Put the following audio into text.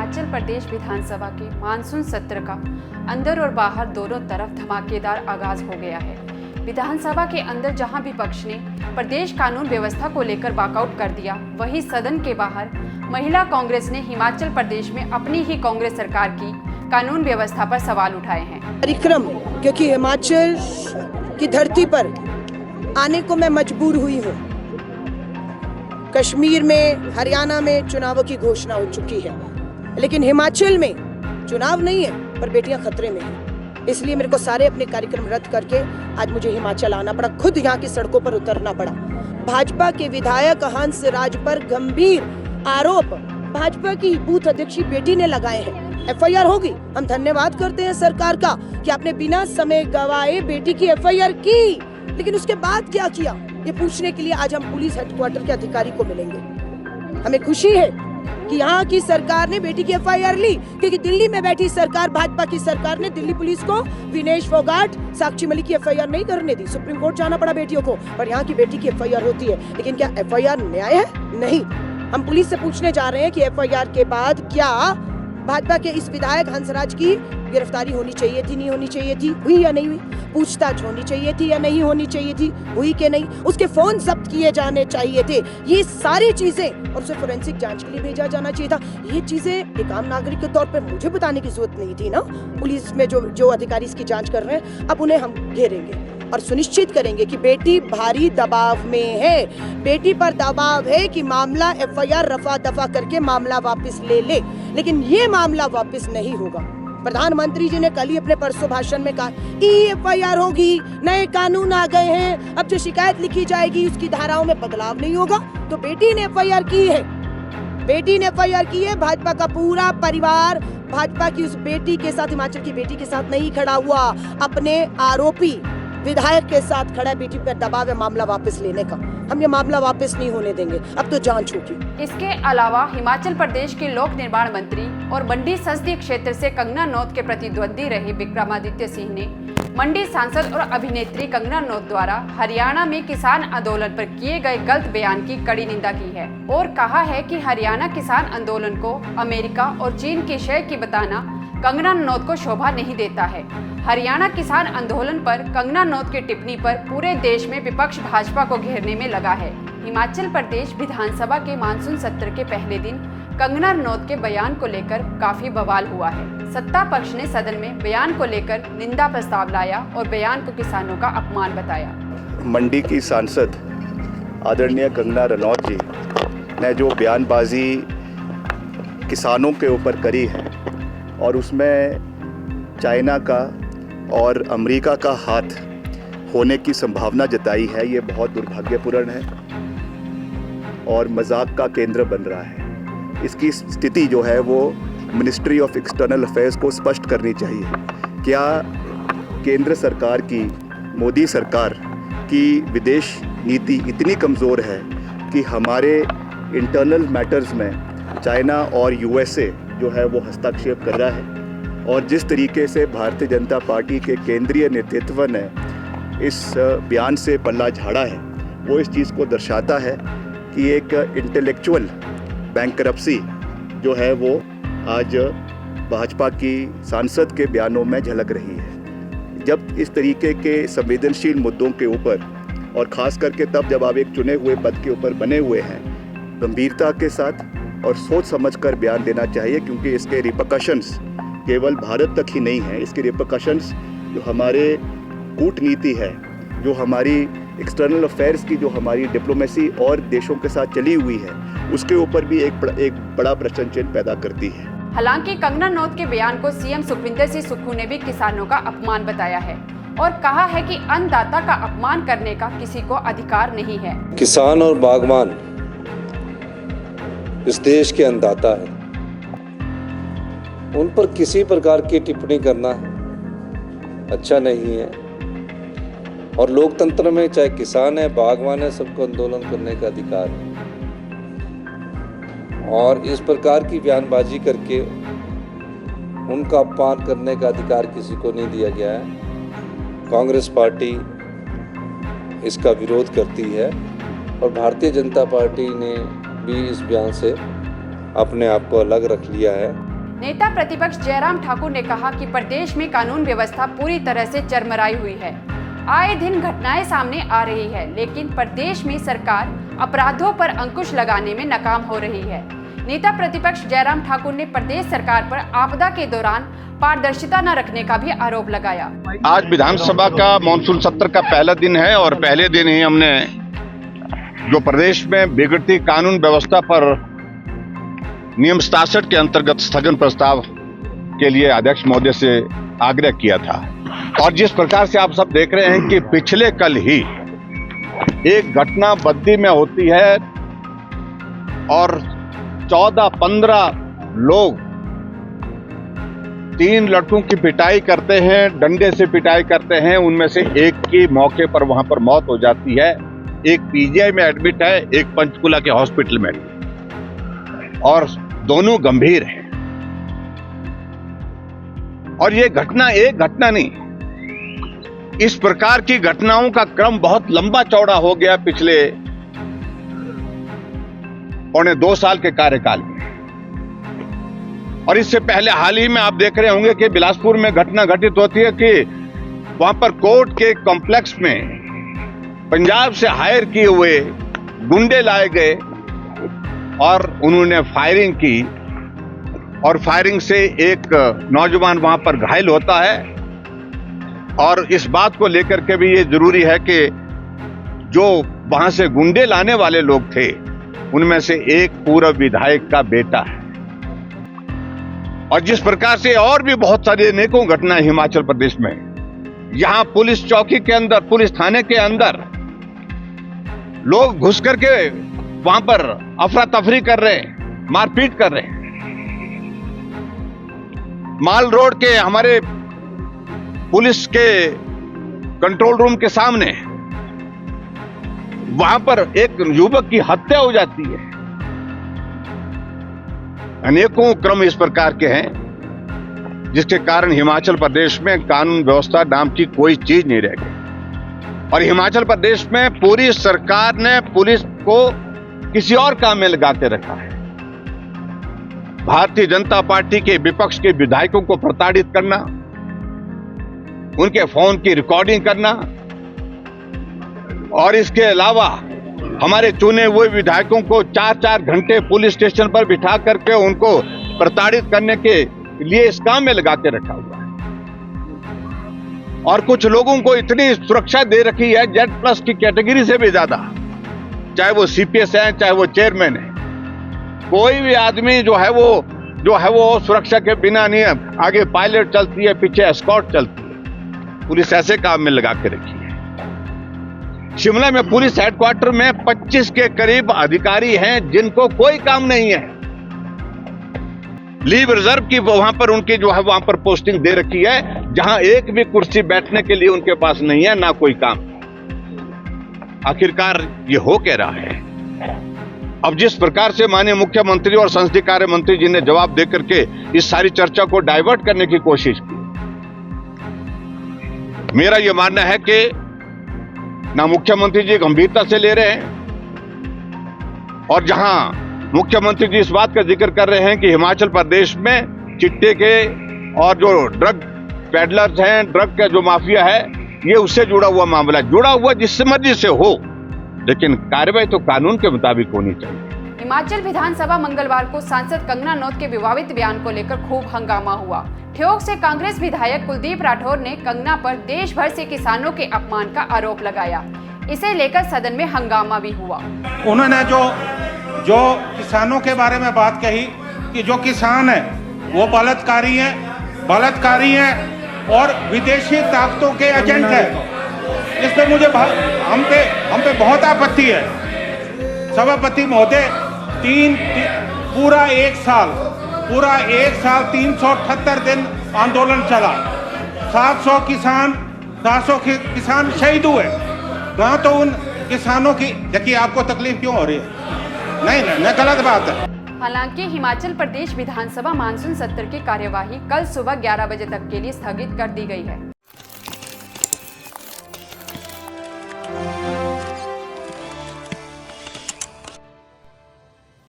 हिमाचल प्रदेश विधानसभा के मानसून सत्र का अंदर और बाहर दोनों तरफ धमाकेदार आगाज हो गया है। विधानसभा के अंदर जहां विपक्ष ने प्रदेश कानून व्यवस्था को लेकर वॉकआउट कर दिया, वहीं सदन के बाहर महिला कांग्रेस ने हिमाचल प्रदेश में अपनी ही कांग्रेस सरकार की कानून व्यवस्था पर सवाल उठाए हैं। कार्यक्रम क्योंकि हिमाचल की धरती पर आने को मैं मजबूर हुई हूँ। कश्मीर में, हरियाणा में चुनावों की घोषणा हो चुकी है, लेकिन हिमाचल में चुनाव नहीं है पर बेटियां खतरे में हैं। इसलिए मेरे को सारे अपने कार्यक्रम रद्द करके आज मुझे हिमाचल आना पड़ा, खुद यहाँ की सड़कों पर उतरना पड़ा। भाजपा के विधायक हंस राज पर गंभीर आरोप भाजपा की बूथ अध्यक्ष बेटी ने लगाए हैं। एफआईआर होगी। हम धन्यवाद करते हैं सरकार का कि आपने बिना समय गवाए बेटी की एफआईआर की, लेकिन उसके बाद क्या किया ये पूछने के लिए आज हम पुलिस हेडक्वार्टर के अधिकारी को मिलेंगे। हमें खुशी है कि यहाँ की सरकार ने बेटी की एफआईआर ली, क्योंकि दिल्ली में बैठी सरकार, भाजपा की सरकार ने दिल्ली पुलिस को विनेश फोगाट, साक्षी मलिक की एफआईआर नहीं करने दी। सुप्रीम कोर्ट जाना पड़ा बेटियों को, पर यहाँ की बेटी की एफआईआर होती है। लेकिन क्या एफआईआर न्याय है? नहीं। हम पुलिस से पूछने जा रहे हैं कि एफआईआर के बाद क्या भाजपा के इस विधायक हंसराज की गिरफ्तारी होनी चाहिए थी, नहीं होनी चाहिए थी, हुई या नहीं हुई? पूछताछ होनी चाहिए थी या नहीं होनी चाहिए थी, हुई कि नहीं? उसके फोन जब्त किए जाने चाहिए थे। ये सारी चीजें, और उसे फोरेंसिक जांच के लिए भेजा जाना चाहिए था। ये चीजें एक आम नागरिक के तौर पे मुझे बताने की जरूरत नहीं थी ना। पुलिस में जो अधिकारी इसकी जांच कर रहे हैं, अब उन्हें हम घेरेंगे और सुनिश्चित करेंगे कि बेटी भारी दबाव में है। बेटी पर दबाव है कि मामला एफआईआर रफा दफा करके मामला वापस ले ले, लेकिन ये मामला वापस नहीं होगा। प्रधानमंत्री जी ने कल ही अपने परसों भाषण में कहा एफआईआर होगी, नए कानून आ गए हैं, अब जो शिकायत लिखी जाएगी उसकी धाराओं में बदलाव नहीं होगा। तो बेटी ने एफआईआर की है, बेटी ने एफआईआर की है। भाजपा का पूरा परिवार भाजपा की उस बेटी के साथ, हिमाचल की बेटी के साथ नहीं खड़ा हुआ, अपने आरोपी विधायक के साथ खड़ा। बेटी पर दबाव है मामला वापस लेने का। हम ये मामला वापस नहीं होने देंगे, अब तो जांच होगी। इसके अलावा हिमाचल प्रदेश के लोक निर्माण मंत्री और मंडी संसदीय क्षेत्र से कंगना रनौत के प्रतिद्वंदी रहे विक्रमादित्य सिंह ने मंडी सांसद और अभिनेत्री कंगना रनौत द्वारा हरियाणा में किसान आंदोलन पर किए गए गलत बयान की कड़ी निंदा की है और कहा है कि हरियाणा किसान आंदोलन को अमेरिका और चीन के शय की बताना कंगना रनौत को शोभा नहीं देता है। हरियाणा किसान आंदोलन पर कंगना रनौत की टिप्पणी पर पूरे देश में विपक्ष भाजपा को घेरने में लगा है। हिमाचल प्रदेश विधानसभा के मानसून सत्र के पहले दिन कंगना रनौत के बयान को लेकर काफी बवाल हुआ है। सत्ता पक्ष ने सदन में बयान को लेकर निंदा प्रस्ताव लाया और बयान को किसानों का अपमान बताया। मंडी की सांसद आदरणीय कंगना रनौत जी ने जो बयानबाजी किसानों के ऊपर करी है और उसमें चाइना का और अमेरिका का हाथ होने की संभावना जताई है, ये बहुत दुर्भाग्यपूर्ण है और मजाक का केंद्र बन रहा है। इसकी स्थिति जो है वो मिनिस्ट्री ऑफ एक्सटर्नल अफेयर्स को स्पष्ट करनी चाहिए। क्या केंद्र सरकार की, मोदी सरकार की विदेश नीति इतनी कमज़ोर है कि हमारे इंटरनल मैटर्स में चाइना और यूएसए जो है वो हस्तक्षेप कर रहा है? और जिस तरीके से भारतीय जनता पार्टी के केंद्रीय नेतृत्व ने इस बयान से पल्ला झाड़ा है, वो इस चीज़ को दर्शाता है कि एक इंटेलेक्चुअल बैंकरप्सी जो है वो आज भाजपा की सांसद के बयानों में झलक रही है। जब इस तरीके के संवेदनशील मुद्दों के ऊपर, और ख़ास करके तब जब आप एक चुने हुए पद के ऊपर बने हुए हैं, गंभीरता के साथ और सोच समझकर बयान देना चाहिए, क्योंकि इसके रिपरकशंस केवल भारत तक ही नहीं है। इसके रिपरकशंस जो हमारे कूटनीति है, जो हमारी एक्सटर्नल अफेयर्स की जो हमारी डिप्लोमेसी और देशों के साथ चली हुई है, उसके ऊपर भी एक बड़ा प्रश्न चिन्ह पैदा करती है। हालांकि कंगना रनौत के बयान को सीएम सुखविंदर सिंह सुक्खू ने भी किसानों का अपमान बताया है और कहा है कि अन्नदाता का अपमान करने का किसी को अधिकार नहीं है। किसान और बागवान इस देश के अन्नदाता है, उन पर किसी प्रकार की टिप्पणी करना अच्छा नहीं है। और लोकतंत्र में चाहे किसान है, बागवान है, सबको आंदोलन करने का अधिकार है। और इस प्रकार की बयानबाजी करके उनका अपमान करने का अधिकार किसी को नहीं दिया गया है। कांग्रेस पार्टी इसका विरोध करती है और भारतीय जनता पार्टी ने भी इस बयान से अपने आप को अलग रख लिया है। नेता प्रतिपक्ष जयराम ठाकुर ने कहा कि प्रदेश में कानून व्यवस्था पूरी तरह से चरमराई हुई है। आए दिन घटनाएं सामने आ रही है, लेकिन प्रदेश में सरकार अपराधों पर अंकुश लगाने में नाकाम हो रही है। नेता प्रतिपक्ष जयराम ठाकुर ने प्रदेश सरकार पर आपदा के दौरान पारदर्शिता न रखने का भी आरोप लगाया। आज विधानसभा का मानसून सत्र का पहला दिन है और पहले दिन ही हमने जो प्रदेश में बिगड़ती कानून व्यवस्था पर नियम 67 के अंतर्गत स्थगन प्रस्ताव के लिए अध्यक्ष महोदय से आग्रह किया था, और जिस प्रकार से आप सब देख रहे हैं कि पिछले कल ही एक घटना बद्दी में होती है और 14-15 लोग 3 लड़कों की पिटाई करते हैं, डंडे से पिटाई करते हैं। उनमें से एक की मौके पर वहां पर मौत हो जाती है, एक पीजीआई में एडमिट है, एक पंचकुला के हॉस्पिटल में, और दोनों गंभीर हैं। और ये घटना एक घटना नहीं, इस प्रकार की घटनाओं का क्रम बहुत लंबा चौड़ा हो गया पिछले 1.25 साल के कार्यकाल में। और इससे पहले हाल ही में आप देख रहे होंगे कि बिलासपुर में घटना घटित होती है कि वहां पर कोर्ट के कॉम्प्लेक्स में पंजाब से हायर किए हुए गुंडे लाए गए और उन्होंने फायरिंग की, और फायरिंग से एक नौजवान वहां पर घायल होता है। और इस बात को लेकर के भी ये जरूरी है कि जो वहां से गुंडे लाने वाले लोग थे उनमें से एक पूर्व विधायक का बेटा है। और जिस प्रकार से और भी बहुत सारी अनेकों घटनाएं हिमाचल प्रदेश में, यहां पुलिस चौकी के अंदर, पुलिस थाने के अंदर लोग घुस करके वहां पर अफरा तफरी कर रहे हैं, मारपीट कर रहे हैं। माल रोड के हमारे पुलिस के कंट्रोल रूम के सामने वहां पर एक युवक की हत्या हो जाती है। अनेकों क्रम इस प्रकार के हैं जिसके कारण हिमाचल प्रदेश में कानून व्यवस्था नाम की कोई चीज नहीं रह गई। और हिमाचल प्रदेश में पूरी सरकार ने पुलिस को किसी और काम में लगा के रखा है। भारतीय जनता पार्टी के विपक्ष के विधायकों को प्रताड़ित करना, उनके फोन की रिकॉर्डिंग करना, और इसके अलावा हमारे चुने हुए विधायकों को 4-4 घंटे पुलिस स्टेशन पर बिठा करके उनको प्रताड़ित करने के लिए इस काम में लगा के रखा हुआ है। और कुछ लोगों को इतनी सुरक्षा दे रखी है Z+ की कैटेगरी से भी ज्यादा, चाहे वो CPS है, चाहे वो चेयरमैन है। कोई भी आदमी जो है वो सुरक्षा के बिना नहीं है। आगे पायलट चलती है, पीछे एस्कॉर्ट चलती है। पुलिस ऐसे काम में लगा के रखी है। शिमला में पुलिस हेडक्वार्टर में 25 के करीब अधिकारी हैं जिनको कोई काम नहीं है। लीव रिजर्व की वहां पर उनकी जो है वहां पर पोस्टिंग दे रखी है, जहां एक भी कुर्सी बैठने के लिए उनके पास नहीं है, ना कोई काम। आखिरकार ये हो क्या रहा है? अब जिस प्रकार से माननीय मुख्यमंत्री और संसदीय कार्य मंत्री जी ने जवाब देकर के इस सारी चर्चा को डाइवर्ट करने की कोशिश की, मेरा यह मानना है कि ना मुख्यमंत्री जी गंभीरता से ले रहे हैं, और जहां मुख्यमंत्री जी इस बात का जिक्र कर रहे हैं कि हिमाचल प्रदेश में चिट्टे के और जो ड्रग पेडलर्स हैं, ड्रग का जो माफिया है, ये उससे जुड़ा हुआ मामला, जुड़ा हुआ जिससे मर्जी से हो, लेकिन कार्रवाई तो कानून के मुताबिक होनी चाहिए। हिमाचल विधानसभा मंगलवार को सांसद कंगना नौत के विवादित बयान को लेकर खूब हंगामा हुआ। ठियोग से कांग्रेस विधायक कुलदीप राठौर ने कंगना पर देश भर से किसानों के अपमान का आरोप लगाया। इसे लेकर सदन में हंगामा भी हुआ। उन्होंने जो किसानों के बारे में बात कही कि जो किसान है वो बलात्कारी हैं और विदेशी ताकतों के एजेंट है, इस पे मुझे हम पे बहुत आपत्ति है। सभापति महोदय, पूरा एक साल 378 दिन आंदोलन चला, 700 किसान शहीद हुए। वहां तो उन किसानों की, देखिए आपको तकलीफ क्यों हो रही है? नहीं, गलत बात है। हालांकि हिमाचल प्रदेश विधानसभा मानसून सत्र की कार्यवाही कल सुबह 11 बजे तक के लिए स्थगित कर दी गई है।